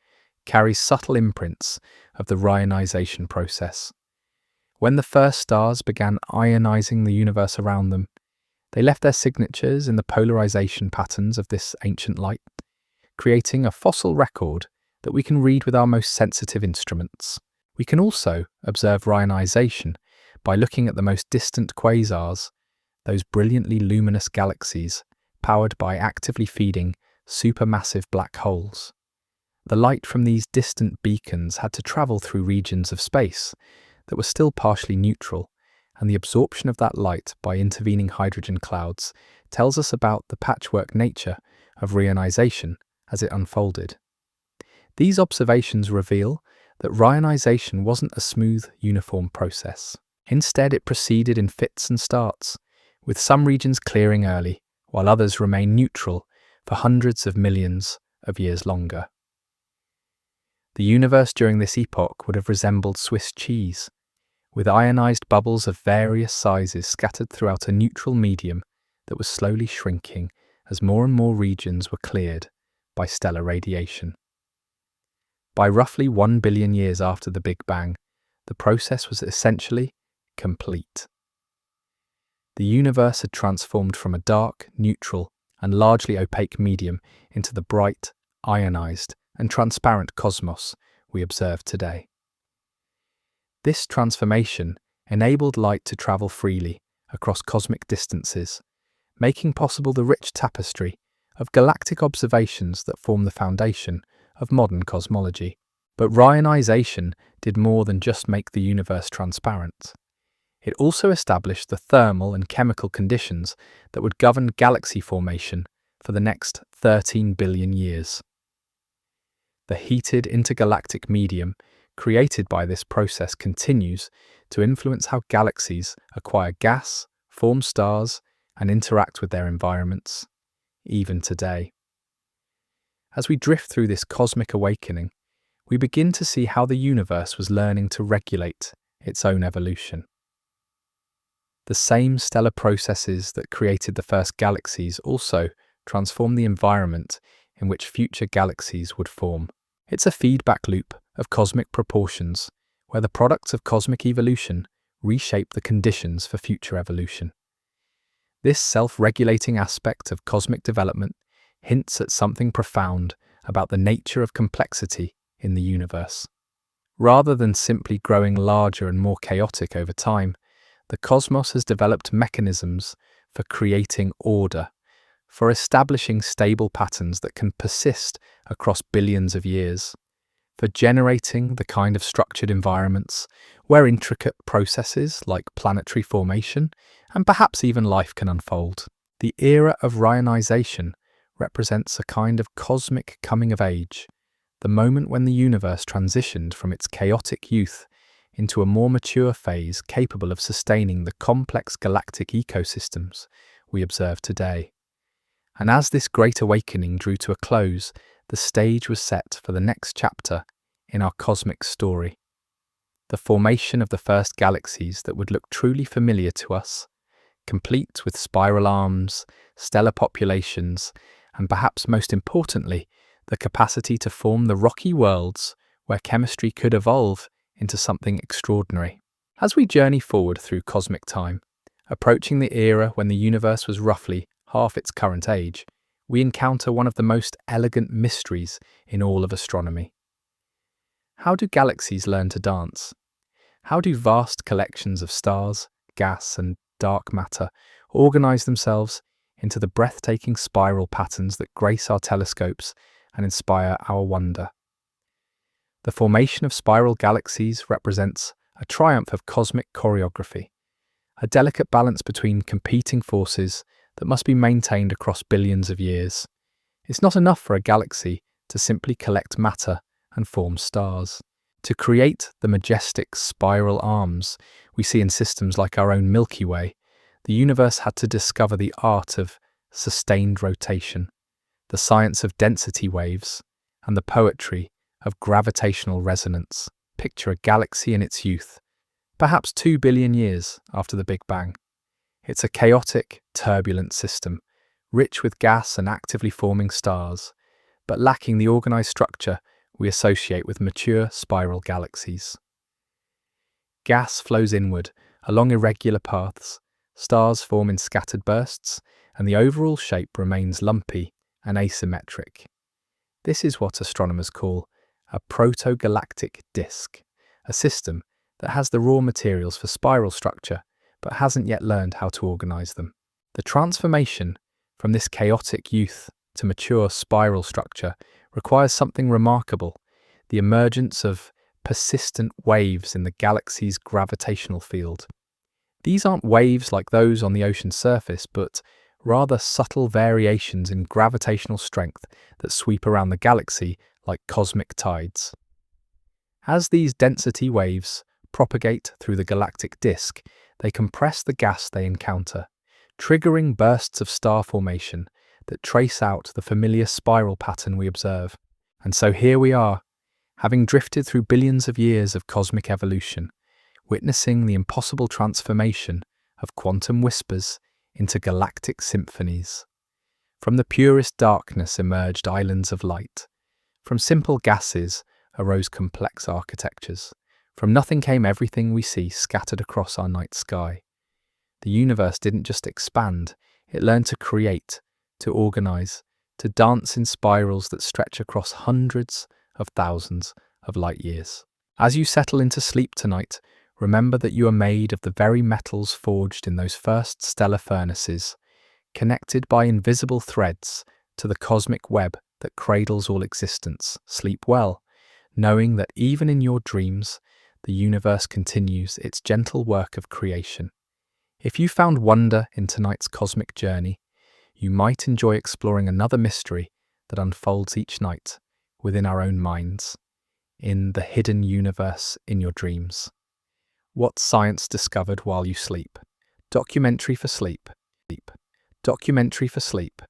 carries subtle imprints of the ionization process. When the first stars began ionizing the universe around them, they left their signatures in the polarization patterns of this ancient light, creating a fossil record that we can read with our most sensitive instruments. We can also observe ionization by looking at the most distant quasars, those brilliantly luminous galaxies powered by actively feeding supermassive black holes. The light from these distant beacons had to travel through regions of space that were still partially neutral, and the absorption of that light by intervening hydrogen clouds tells us about the patchwork nature of reionization as it unfolded. These observations reveal that reionization wasn't a smooth, uniform process. Instead, it proceeded in fits and starts, with some regions clearing early, while others remained neutral for hundreds of millions of years longer. The universe during this epoch would have resembled Swiss cheese, with ionized bubbles of various sizes scattered throughout a neutral medium that was slowly shrinking as more and more regions were cleared by stellar radiation. By roughly 1 billion years after the Big Bang, the process was essentially complete. The universe had transformed from a dark, neutral, and largely opaque medium into the bright, ionized, and transparent cosmos we observe today. This transformation enabled light to travel freely across cosmic distances, making possible the rich tapestry of galactic observations that form the foundation of modern cosmology. But reionization did more than just make the universe transparent. It also established the thermal and chemical conditions that would govern galaxy formation for the next 13 billion years. The heated intergalactic medium created by this process continues to influence how galaxies acquire gas, form stars, and interact with their environments, even today. As we drift through this cosmic awakening, we begin to see how the universe was learning to regulate its own evolution. The same stellar processes that created the first galaxies also transform the environment in which future galaxies would form. It's a feedback loop of cosmic proportions, where the products of cosmic evolution reshape the conditions for future evolution. This self-regulating aspect of cosmic development hints at something profound about the nature of complexity in the universe. Rather than simply growing larger and more chaotic over time, the cosmos has developed mechanisms for creating order, for establishing stable patterns that can persist across billions of years, for generating the kind of structured environments where intricate processes like planetary formation and perhaps even life can unfold. The era of reionization represents a kind of cosmic coming of age, the moment when the universe transitioned from its chaotic youth into a more mature phase capable of sustaining the complex galactic ecosystems we observe today. And as this great awakening drew to a close, the stage was set for the next chapter in our cosmic story. The formation of the first galaxies that would look truly familiar to us, complete with spiral arms, stellar populations, and perhaps most importantly, the capacity to form the rocky worlds where chemistry could evolve into something extraordinary. As we journey forward through cosmic time, approaching the era when the universe was roughly half its current age, we encounter one of the most elegant mysteries in all of astronomy. How do galaxies learn to dance? How do vast collections of stars, gas, and dark matter organize themselves into the breathtaking spiral patterns that grace our telescopes and inspire our wonder? The formation of spiral galaxies represents a triumph of cosmic choreography, a delicate balance between competing forces that must be maintained across billions of years. It's not enough for a galaxy to simply collect matter and form stars. To create the majestic spiral arms we see in systems like our own Milky Way, the universe had to discover the art of sustained rotation, the science of density waves, and the poetry of gravitational resonance. Picture a galaxy in its youth, perhaps 2 billion years after the Big Bang. It's a chaotic, turbulent system, rich with gas and actively forming stars, but lacking the organized structure we associate with mature spiral galaxies. Gas flows inward along irregular paths, stars form in scattered bursts, and the overall shape remains lumpy and asymmetric. This is what astronomers call a protogalactic disk, a system that has the raw materials for spiral structure but hasn't yet learned how to organize them. The transformation from this chaotic youth to mature spiral structure requires something remarkable: the emergence of persistent waves in the galaxy's gravitational field. These aren't waves like those on the ocean's surface, but rather subtle variations in gravitational strength that sweep around the galaxy like cosmic tides. As these density waves propagate through the galactic disk, they compress the gas they encounter, triggering bursts of star formation that trace out the familiar spiral pattern we observe. And so here we are, having drifted through billions of years of cosmic evolution, witnessing the impossible transformation of quantum whispers into galactic symphonies. From the purest darkness emerged islands of light. From simple gases arose complex architectures. From nothing came everything we see scattered across our night sky. The universe didn't just expand, it learned to create, to organize, to dance in spirals that stretch across hundreds of thousands of light years. As you settle into sleep tonight, remember that you are made of the very metals forged in those first stellar furnaces, connected by invisible threads to the cosmic web that cradles all existence. Sleep well, knowing that even in your dreams, the universe continues its gentle work of creation. If you found wonder in tonight's cosmic journey, you might enjoy exploring another mystery that unfolds each night within our own minds, in the hidden universe in your dreams. What science discovered while you sleep. Documentary for sleep. Documentary for sleep.